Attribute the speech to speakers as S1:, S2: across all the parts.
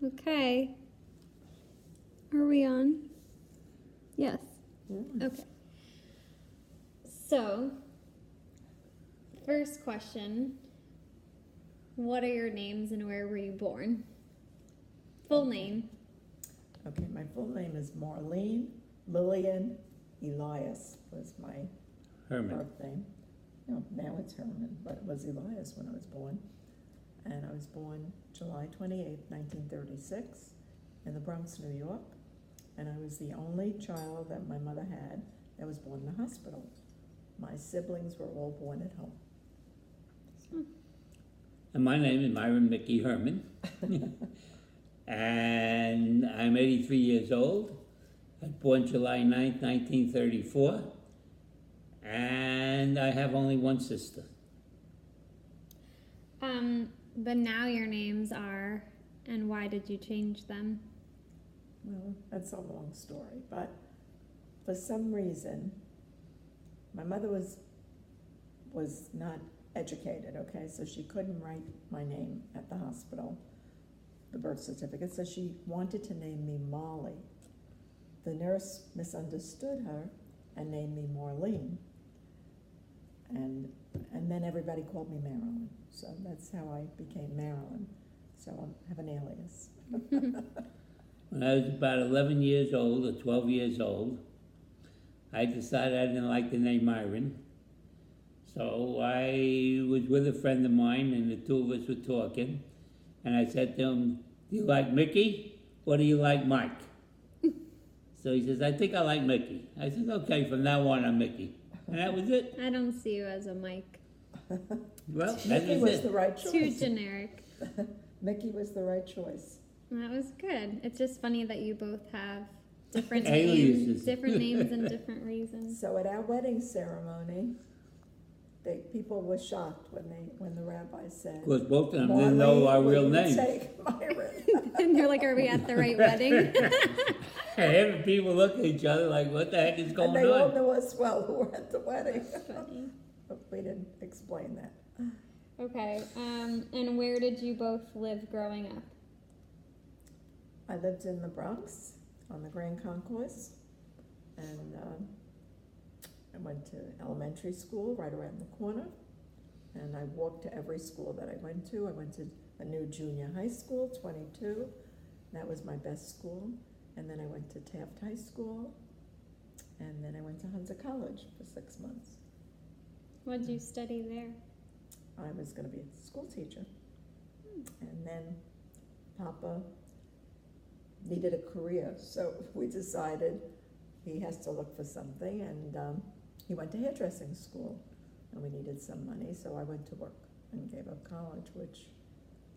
S1: Okay. Are we on? Yes.
S2: Yeah.
S1: Okay. So, first question. What are your names and where were you born? Full name.
S2: Okay, my full name is Marlene Lillian Elias was my
S3: Herman.
S2: birth name. No, now it's Herman, but it was Elias when I was born. And I was born July 28th, 1936 in the Bronx, New York. And I was the only child that my mother had that was born in the hospital. My siblings were all born at home.
S3: And my name is Myron Mickey Herman. And I'm 83 years old. I was born July 9th, 1934. And I have only one sister.
S1: But now your names are, and why did you change them?
S2: Well, that's a long story, but for some reason, my mother was not educated, okay, so she couldn't write my name at the hospital, the birth certificate, so she wanted to name me Molly. The nurse misunderstood her and named me Marlene. And then everybody called me Marilyn, so that's how I became Marilyn. So I have an alias.
S3: When I was about 11 years old or 12 years old, I decided I didn't like the name Myron. So I was with a friend of mine, and the two of us were talking. And I said to him, "Do you like Mickey or do you like Mike?" So he says, "I think I like Mickey." I said, "Okay, from now on I'm Mickey." And that was it.
S1: I don't see you as a Mike.
S3: Well, that
S2: Mickey
S3: was
S2: was
S3: it.
S2: the right choice.
S1: Too generic.
S2: Mickey was the right choice.
S1: That was good. It's just funny that you both have different
S3: Aliases.
S1: names, and different reasons.
S2: So at our wedding ceremony, people were shocked when the rabbi said,
S3: Because both of them didn't know our real names.
S2: Take Myron.
S1: And they're like, "Are we at the right wedding?"
S3: And people look at each other like, what the heck is
S2: And
S3: going
S2: they all
S3: on?
S2: knew us well who were at the wedding.
S1: Funny.
S2: But we didn't explain that.
S1: Okay. And where did you both live growing up?
S2: I lived in the Bronx on the Grand Concourse, and I went to elementary school right around the corner, and I walked to every school that I went to. I went to a new junior high school, 22. That was my best school. And then I went to Taft High School, and then I went to Hunter College for 6 months.
S1: What did you study there?
S2: I was going to be a school teacher. And then Papa needed a career, so we decided he has to look for something, and he went to hairdressing school, and we needed some money, so I went to work and gave up college, which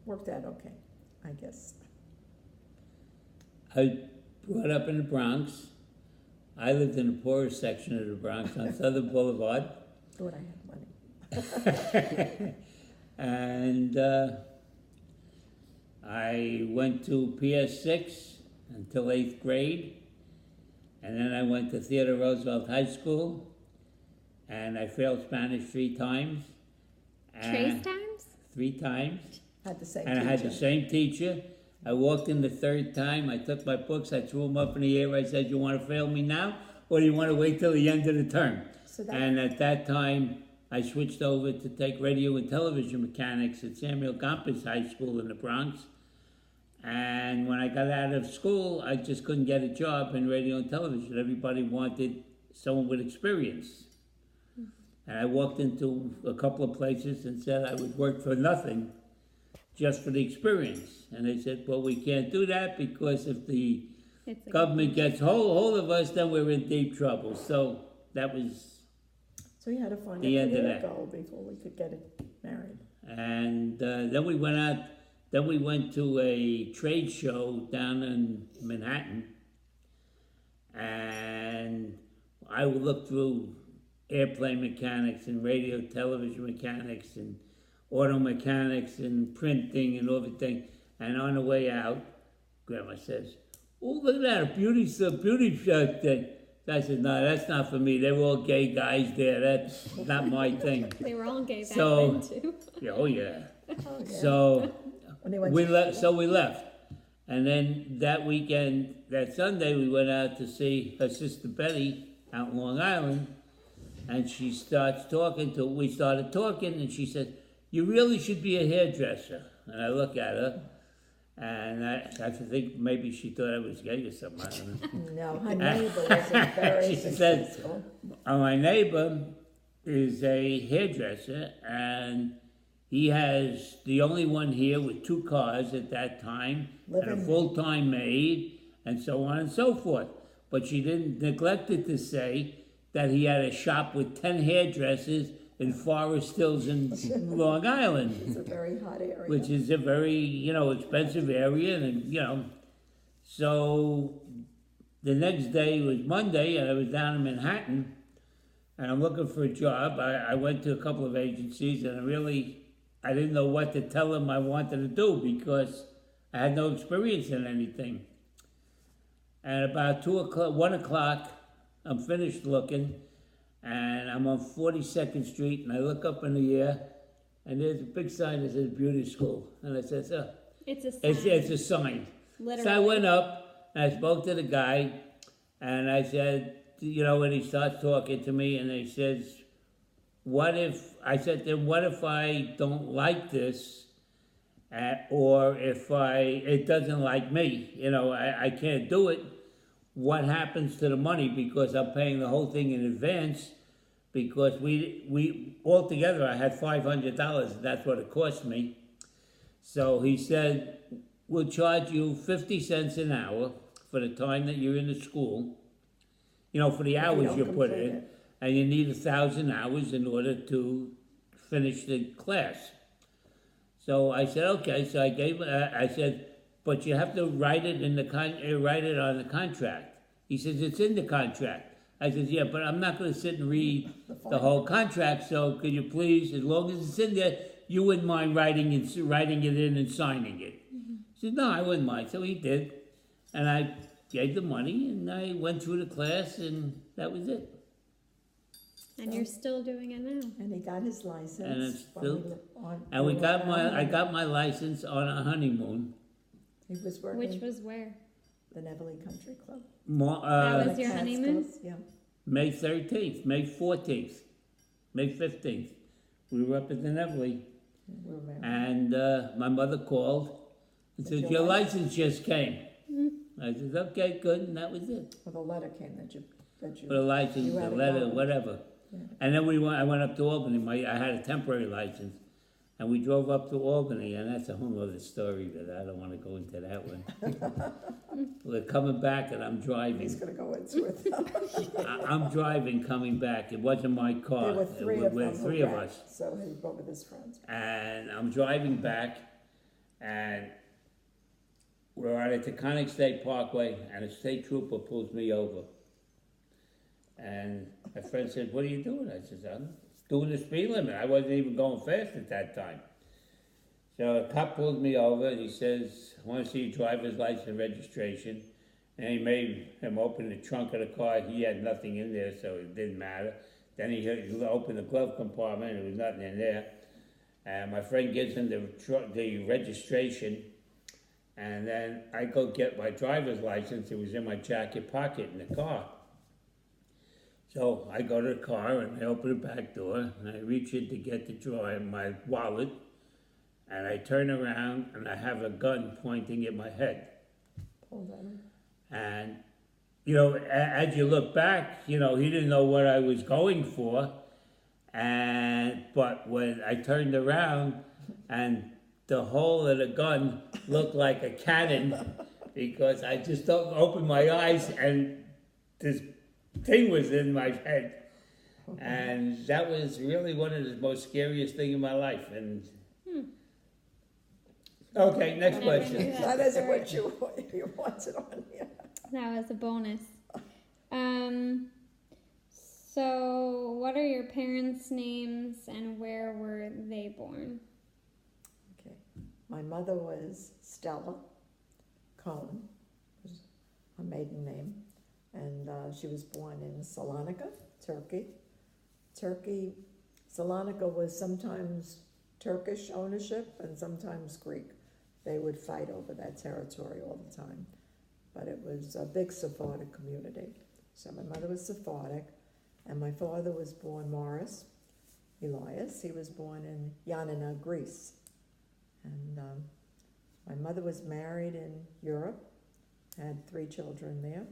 S2: worked out okay, I guess.
S3: I brought up in the Bronx. I lived in the poorest section of the Bronx on Southern Boulevard.
S2: Thought I had money.
S3: And I went to PS6 until 8th grade. And then I went to Theodore Roosevelt High School. And I failed Spanish 3 times.
S1: Trace times?
S3: 3 times.
S2: Had the same
S3: And I had the
S2: teacher.
S3: same teacher. I walked in the 3rd time. I took my books. I threw them up in the air. I said, "You want to fail me now? Or do you want to wait till the end of the term?"
S2: So that,
S3: And at that time, I switched over to take radio and television mechanics at Samuel Gompers High School in the Bronx. And when I got out of school, I just couldn't get a job in radio and television. Everybody wanted someone with experience. And I walked into a couple of places and said I would work for nothing, just for the experience. And they said, "Well, we can't do that because if the
S1: It's a
S3: government gets hold of us, then we're in deep trouble." So that was,
S2: so you had to find
S3: the
S2: a
S3: end of
S2: career
S3: that.
S2: goal before we could get it married.
S3: and then we went out. Then we went to a trade show down in Manhattan, and I would look through airplane mechanics and radio, television mechanics and auto mechanics and printing and everything. And on the way out, Grandma says, "Oh, look at that, a beauty thing." I said, "No, that's not for me. They were all gay guys there. That's not my thing."
S1: They were all gay back
S3: So-
S1: then too.
S3: Yeah, oh yeah.
S2: Oh, yeah.
S3: So
S2: When they went
S3: we
S2: to
S3: left.
S2: school.
S3: So we left, And then that weekend, that Sunday, we went out to see her sister Betty out in Long Island. And she started talking, and she said, "You really should be a hairdresser." And I look at her, and I think maybe she thought I was gay or something. I don't know.
S2: No, her neighbor was a very
S3: She said,
S2: successful.
S3: My neighbor is a hairdresser, and he has the only one here with 2 cars at that time, and a
S2: Living-
S3: full-time maid, and so on and so forth. But she didn't neglected to say that he had a shop with 10 hairdressers in Forest Hills in Long Island,
S2: It's a very hot area.
S3: which is a very, expensive area, and, so the next day was Monday, and I was down in Manhattan, and I'm looking for a job. I went to a couple of agencies, and I didn't know what to tell them I wanted to do because I had no experience in anything. And about 1 o'clock, I'm finished looking, and I'm on 42nd Street, and I look up in the air, and there's a big sign that says beauty school. And I said,
S1: It's a sign.
S3: it's a sign.
S1: Literally.
S3: So I went up, and I spoke to the guy, and I said, when he starts talking to me, and he says, I said to him, what if I don't like this, or if it doesn't like me, I can't do it. What happens to the money? Because I'm paying the whole thing in advance, because we altogether, I had $500, that's what it cost me. So he said, we'll charge you 50 cents an hour for the time that you're in the school, for the hours
S2: don't
S3: you put
S2: complete
S3: in,
S2: it.
S3: and you need 1,000 hours in order to finish the class. So I said, okay. So I said, but you have to write it write it on the contract. He says, it's in the contract. I said, yeah, but I'm not going to sit and read the whole contract. So could you please, as long as it's in there, you wouldn't mind writing it in and signing it. He said, no, I wouldn't mind. So he did, and I gave the money, and I went through the class, and that was it.
S1: And you're still doing it now.
S2: And he got his license.
S3: And it's
S2: when we
S3: still-
S2: lived on-
S3: And
S2: we were down
S3: I
S2: there.
S3: got my license on a honeymoon.
S2: He was working
S1: Which was where?
S2: the Nevele Country Club.
S1: That was
S2: The
S1: your honeymoon?
S2: Catskills, Yeah.
S3: May 13th, May 14th, May 15th. We were up at the Nevele,
S2: We were married.
S3: and my mother called and said,
S2: your
S3: your license just came. I said, okay, good, and that was it.
S2: Well, the letter came that you.
S3: For the license,
S2: You
S3: the
S2: had a
S3: letter,
S2: valid-
S3: whatever.
S2: Yeah.
S3: And then I went up to Albany. I had a temporary license, and we drove up to Albany, and that's a whole other story that I don't want to go into that one. We're coming back, and I'm driving.
S2: He's gonna go into it.
S3: I'm driving, coming back. It wasn't my car.
S2: There were 3 of
S3: We're
S2: them who
S3: 3 of
S2: wrecked,
S3: us.
S2: so he went with his friends.
S3: And I'm driving back, and we're at the Taconic State Parkway, and a state trooper pulls me over. And my friend said, what are you doing? I said, I'm doing the speed limit. I wasn't even going fast at that time. So the cop pulled me over, and he says, I want to see your driver's license and registration. And he made him open the trunk of the car. He had nothing in there, so it didn't matter. Then he opened the glove compartment, and there was nothing in there. And my friend gives him the registration, and then I go get my driver's license. It was in my jacket pocket in the car. So I go to the car, and I open the back door, and I reach in to get the drawer in my wallet, and I turn around, and I have a gun pointing at my head.
S2: Pulled that in.
S3: And, as you look back, he didn't know what I was going for. But when I turned around, and the hole of the gun looked like a cannon, because I just opened my eyes, and this thing was in my head. And that was really one of the most scariest things in my life. And okay, next
S1: Never
S3: question.
S1: knew
S2: That isn't what you wanted on here.
S1: That was a bonus. So what are your parents' names and where were they born?
S2: Okay. My mother was Stella Cohen, was her maiden name, and she was born in Salonika, Turkey. Salonika was sometimes Turkish ownership and sometimes Greek. they would fight over that territory all the time. But it was a big Sephardic community. So my mother was Sephardic, and my father was born Morris Elias. He was born in Yanina, Greece. And my mother was married in Europe, had 3 children there,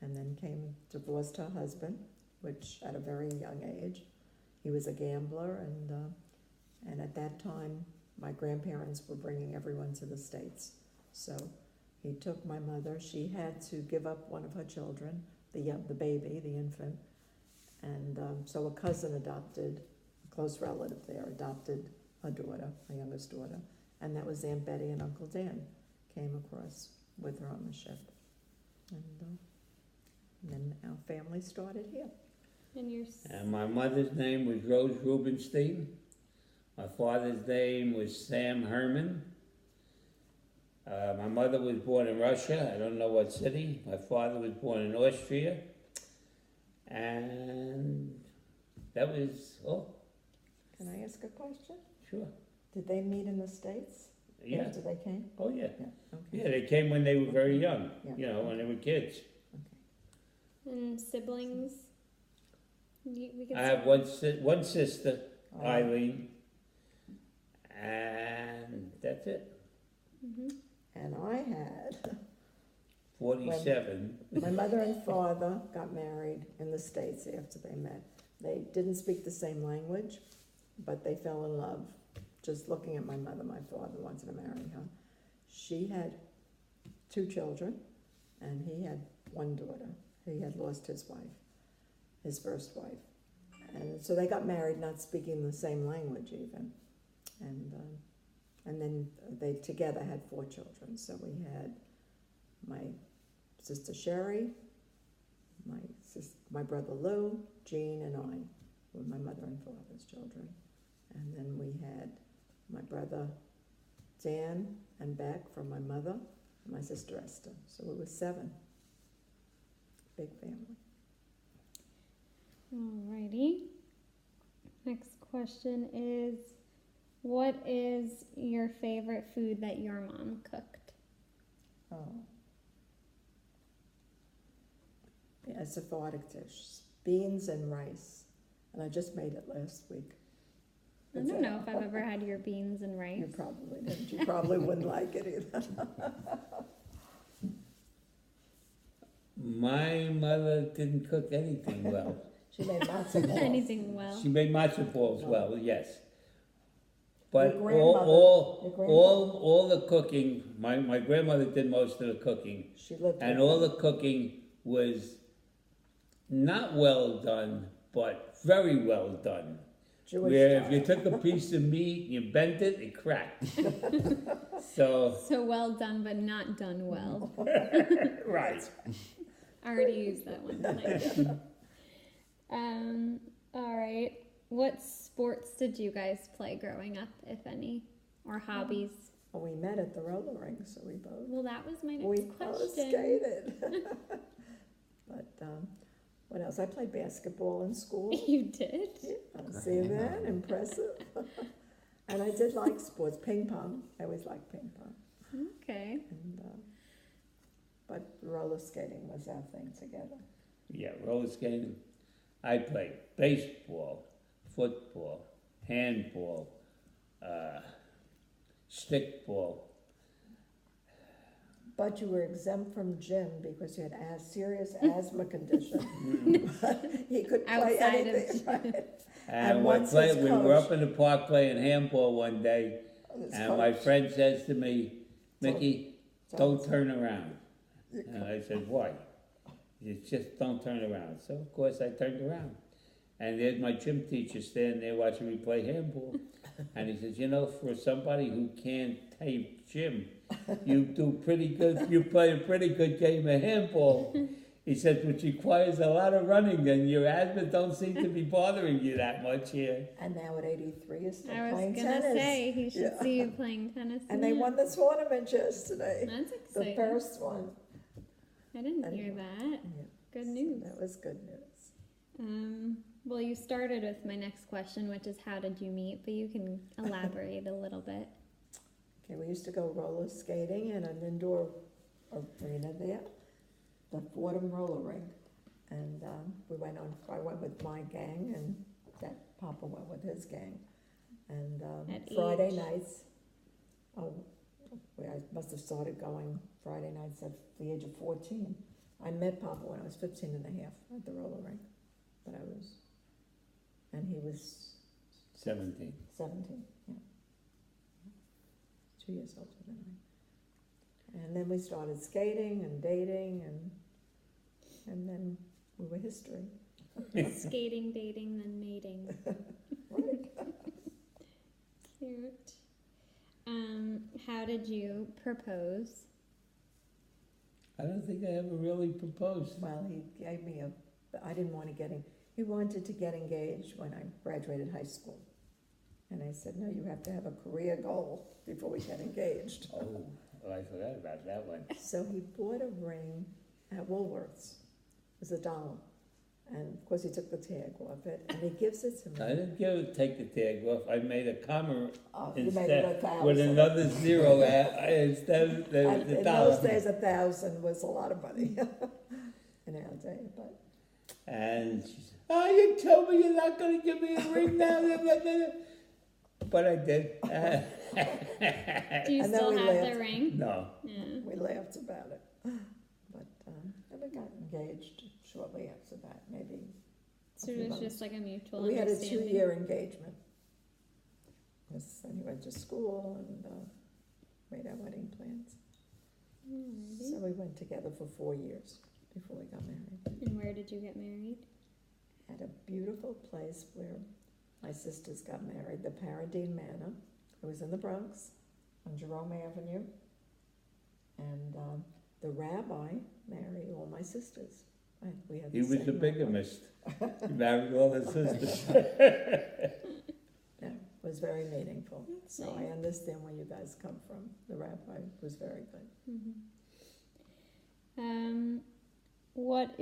S2: and then divorced her husband, which at a very young age. He was a gambler, and at that time, my grandparents were bringing everyone to the States. So he took my mother. She had to give up one of her children, the baby, the infant, and so a cousin adopted, a close relative there, adopted a daughter, my youngest daughter, and that was Aunt Betty and Uncle Dan came across with her on the ship. And then our family started here.
S1: And your
S3: And my mother's name was Rose Rubenstein. My father's name was Sam Herman. My mother was born in Russia, I don't know what city. My father was born in Austria. And that was all.
S2: Can I ask a question?
S3: Sure.
S2: Did they meet in the States
S3: Yeah.
S2: after they came?
S3: Oh, yeah.
S2: Yeah, okay.
S3: Yeah, they came when they were very young,
S2: Yeah.
S3: you know, when they were kids.
S1: and siblings. We can
S3: I have one sister,
S2: Oh,
S3: Eileen, and that's it.
S2: And I had,
S3: 47.
S2: my mother and father got married in the States after they met. They didn't speak the same language, but they fell in love. Just looking at my mother, my father wanted to marry her. She had 2 children, and he had 1 daughter. He had lost his wife, his first wife. And so they got married not speaking the same language even. And then they together had 4 children. So we had my sister Sherry, my brother Lou, Jean, and I were my mother and father's children. And then we had my brother Dan and Beck from my mother, and my sister Esther. So we were 7. Big family.
S1: Alrighty. Next question is, what is your favorite food that your mom cooked?
S2: Oh. Yeah, it's a Sephardic dish. Beans and rice. And I just made it last week.
S1: I don't know if I've ever had your beans and rice.
S2: You probably didn't. You probably wouldn't like it either.
S3: My mother didn't cook anything well.
S2: She made matzo balls.
S1: Anything well.
S3: She made matzo balls well, yes. But
S2: Your grandmother-
S3: all the cooking, my grandmother did most of the cooking,
S2: She lived
S3: and
S2: with
S3: all
S2: them.
S3: the cooking was not well done, but very well done.
S2: Jewish
S3: Where if
S2: style.
S3: you took a piece of meat, you bent it, it cracked. So,
S1: So well done, but not done well.
S3: right.
S1: I already used that one. Tonight. All right. What sports did you guys play growing up, if any, or hobbies?
S2: Well, we met at the roller rink, so we both
S1: Well, that was my next
S2: we both
S1: question.
S2: skated. But what else? I played basketball in school.
S1: You did?
S2: Yeah, see that? Impressive. And I did like sports, ping pong. I always liked ping pong.
S1: Okay.
S2: And, but roller skating was our thing together.
S3: Yeah, roller skating. I played baseball, football, handball, stickball.
S2: But you were exempt from gym because you had a serious asthma condition. He could play
S1: Outside of
S2: anything.
S1: gym.
S2: Right?
S3: And
S2: once his
S3: we were
S2: coach-
S3: up in the park playing handball one day,
S2: His
S3: and my
S2: coach-
S3: friend says to me, Mickey, don't
S2: Don't-
S3: turn around. And I said, why? He said, just don't turn around. So, of course, I turned around. And there's my gym teacher standing there watching me play handball. And he says, you know, for somebody who can't tape gym, you do pretty good. You play a pretty good game of handball. He says, which requires a lot of running, and your asthma don't seem to be bothering you that much here.
S2: And now at 83, you're still
S1: I was
S2: playing
S1: gonna
S2: tennis.
S1: say he should
S2: Yeah.
S1: see you playing tennis.
S2: And they
S1: now.
S2: won the tournament yesterday.
S1: That's
S2: The
S1: exciting.
S2: first one.
S1: I didn't hear
S2: Anyway.
S1: that.
S2: Yeah.
S1: Good
S2: So
S1: news.
S2: that was good news.
S1: Well, you started with my next question, which is how did you meet? But you can elaborate a little bit.
S2: Okay, we used to go roller skating in an indoor arena there, the Fordham Roller Rink. And I went with my gang, and that Papa went with his gang. And
S1: At
S2: Friday
S1: age?
S2: nights, I must have started going Friday nights at the age of 14. I met Papa when I was 15 and a half at the roller rink, and he was
S3: 17.
S2: 17, yeah. 2 years older than I. And then we started skating and dating, and then we were history.
S1: Skating, dating, then mating. Cute. How did you propose?
S3: I don't think I ever really proposed.
S2: Well, he gave me I didn't want to he wanted to get engaged when I graduated high school. And I said, no, you have to have a career goal before we get engaged.
S3: Oh, I forgot about that one.
S2: So he bought a ring at Woolworths. It was $1. And of course he took the tag off it, and he gives it to
S3: I
S2: me.
S3: didn't take the tag off. I made a comma
S2: Oh, you made it
S3: instead
S2: 1,000.
S3: with another zero instead of the
S2: In
S3: dollar.
S2: those days, 1,000 was a lot of money in our day, but
S3: And she said, "Oh, you told me you're not going to give me a ring now." But I did.
S1: Do you
S2: And then
S1: still
S2: we
S1: have
S2: laughed.
S1: the ring?
S3: No.
S2: we laughed about it. But and we got engaged shortly after that, maybe.
S1: So it was just like a mutual
S2: We had a
S1: understanding.
S2: 2-year engagement. Because then he went to school and made our wedding plans.
S1: Alrighty.
S2: So we went together for 4 years before we got married.
S1: And where did you get married?
S2: At a beautiful place where my sisters got married, the Paradine Manor. It was in the Bronx, on Jerome Avenue. And the rabbi married all my sisters. We had
S3: He
S2: the
S3: was
S2: same
S3: a
S2: rabbi.
S3: bigamist. He married all his sisters.
S2: Yeah, it was very meaningful. So I
S1: Nice.
S2: understand where you guys come from. The rabbi was very good.
S1: What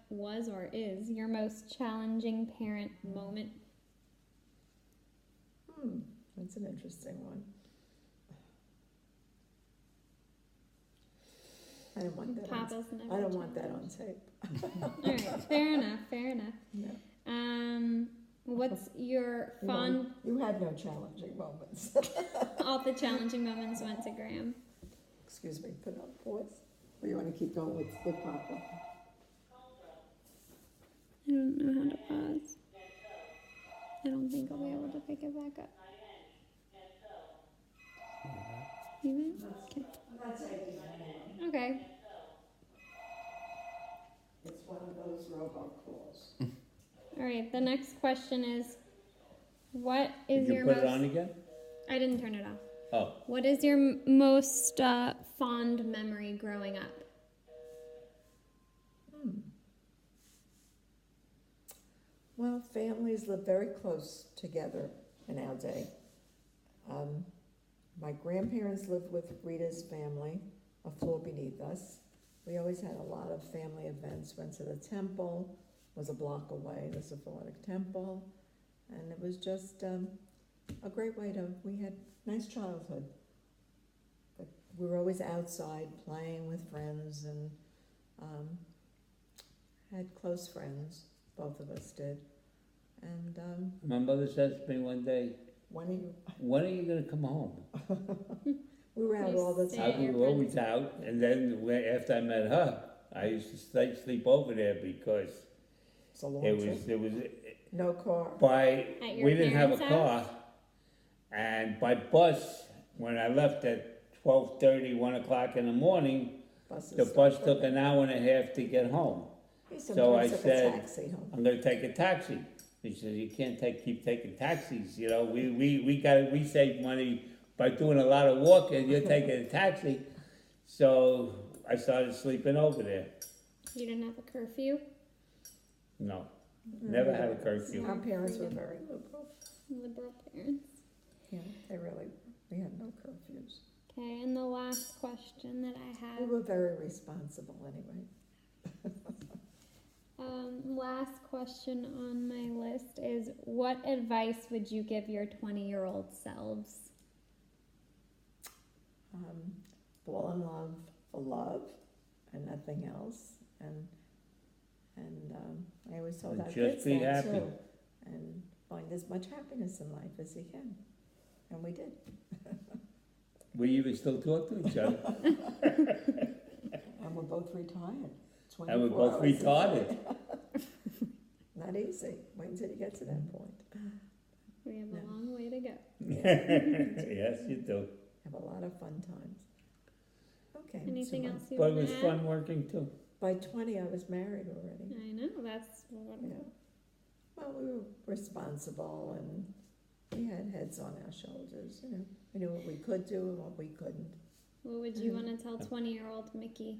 S1: was or is your most challenging parent moment?
S2: That's an interesting one. I don't want that.
S1: Papa's never.
S2: I don't want that on
S1: challenged.
S2: tape.
S1: All right, fair enough. Fair enough.
S2: No.
S1: What's your
S2: You
S1: fond?
S2: know, you had no challenging moments.
S1: All the challenging moments went to Graham.
S2: Excuse me, put on pause. Or you want to keep going with Papa?
S1: I don't know how to pause. I don't think I'll be able to pick it back up. You will? Okay. Okay.
S2: It's one of those robocalls.
S1: All right. The next question is, what
S3: Did
S1: is
S3: you
S1: your
S3: put
S1: most?
S3: it on again?
S1: I didn't turn it off.
S3: Oh,
S1: What is your most fond memory growing up?
S2: Well, families live very close together in our day. My grandparents lived with Rita's family, a floor beneath us. We always had a lot of family events. Went to the temple, was a block away, the Sephardic temple, and it was just a great way we had nice childhood. But we were always outside playing with friends and had close friends, both of us did. And
S3: my mother says to me one day,
S2: when are you?
S3: "When are you going to come home?"
S2: We were out
S1: You
S2: all the
S1: stay
S2: time.
S1: at
S3: We
S1: your
S3: were always
S1: friend's-
S3: out, and then after I met her, I used to sleep over there because
S2: It's a long
S3: it
S2: trip.
S3: was
S2: No car.
S1: At your
S3: we didn't have a
S1: parents'
S3: car, and by bus when I left at 12:30, 1 o'clock in the morning,
S2: Buses
S3: the bus
S2: stopped
S3: took
S2: early.
S3: an hour and a half to get home.
S2: He
S3: so I
S2: sometimes took
S3: said-
S2: a taxi home.
S3: I'm gonna take a taxi. He said, "You can't keep taking taxis. You know, we save money by doing a lot of walking. You're taking a taxi." So I started sleeping over there.
S1: You didn't have a curfew?
S3: No, never had a curfew.
S2: Our parents were very liberal.
S1: Liberal parents.
S2: Yeah, we had no curfews.
S1: Okay, and the last question that I
S2: We
S1: have.
S2: were very responsible anyway.
S1: Last question on my list is, what advice would you give your 20-year-old selves?
S2: fall in love for love and nothing else. And I always told
S3: And
S2: our
S3: just
S2: kids
S3: be
S2: that
S3: happy.
S2: too. And find as much happiness in life as you can. And we did.
S3: We even still talk to each other.
S2: And we're both retired.
S3: And we're
S2: 24
S3: both
S2: hours a day.
S3: retarded.
S2: Not easy. Wait until you get to that point.
S1: We have
S2: No.
S1: a long way to go.
S3: Yes, you do.
S2: Have a lot of fun times. Okay. so
S1: Anything
S2: my-
S1: else you
S3: But it
S1: want
S3: was
S1: to add?
S3: fun working too.
S2: By 20, I was married already.
S1: I know, that's what
S2: Yeah. Well, we were responsible and we had heads on our shoulders, you know. We knew what we could do and what we couldn't.
S1: What would you want to tell 20-year-old Mickey?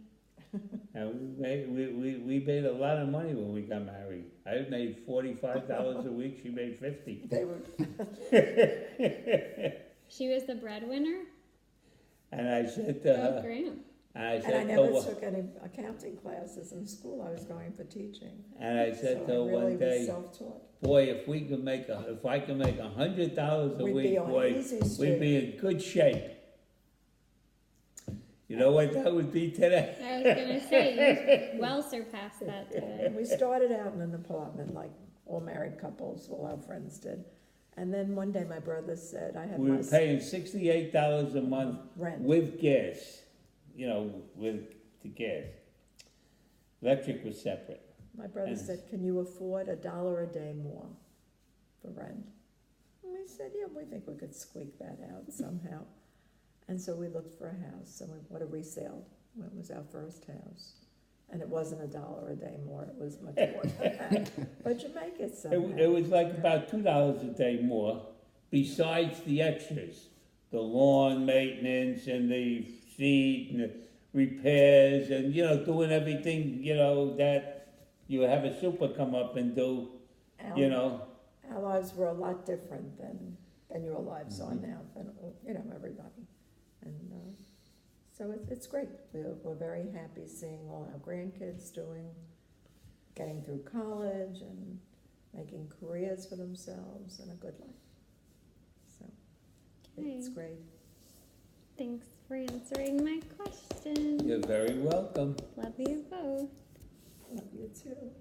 S3: And we made a lot of money when we got married. I made $45 a week, she made 50.
S2: They were,
S1: She was the breadwinner?
S3: And I said to
S1: Go
S3: her,
S1: Graham.
S3: and I
S2: and I
S3: said to
S2: never
S3: her,
S2: took any accounting classes in school. I was going for teaching.
S3: and I said to her
S2: So I really
S3: one
S2: was
S3: day,
S2: self-taught.
S3: boy, if I could make $100 a
S2: We'd be
S3: week,
S2: on
S3: boy,
S2: Easy
S3: we'd
S2: Street.
S3: be in good shape. You know what that would be today?
S1: I was going to say, you well surpassed that today.
S2: We started out in an apartment like all married couples, all our friends did. And then one day my brother said, I had
S3: We
S2: my
S3: were paying $68 a month
S2: rent.
S3: with gas, you know, with the gas. Electric was separate.
S2: My brother
S3: And-
S2: said, can you afford $1 a day more for rent? And we said, yeah, we think we could squeak that out somehow. And so we looked for a house and we bought a resale. It was our first house. And it wasn't $1 a day more, it was much more than that. But you make it somehow.
S3: It was like about $2 a day more, besides the extras. The lawn maintenance and the seed and the repairs and, you know, doing everything, you know, that you have a super come up and do,
S2: Our-
S3: you know.
S2: Our lives were a lot different than your lives are
S3: Mhm.
S2: now, than, you know, everybody. And so it's great. We're very happy seeing all our grandkids getting through college and making careers for themselves and a good life. So it's
S1: Okay.
S2: great.
S1: Thanks for answering my question.
S3: You're very welcome.
S1: Love you both.
S2: Love you too.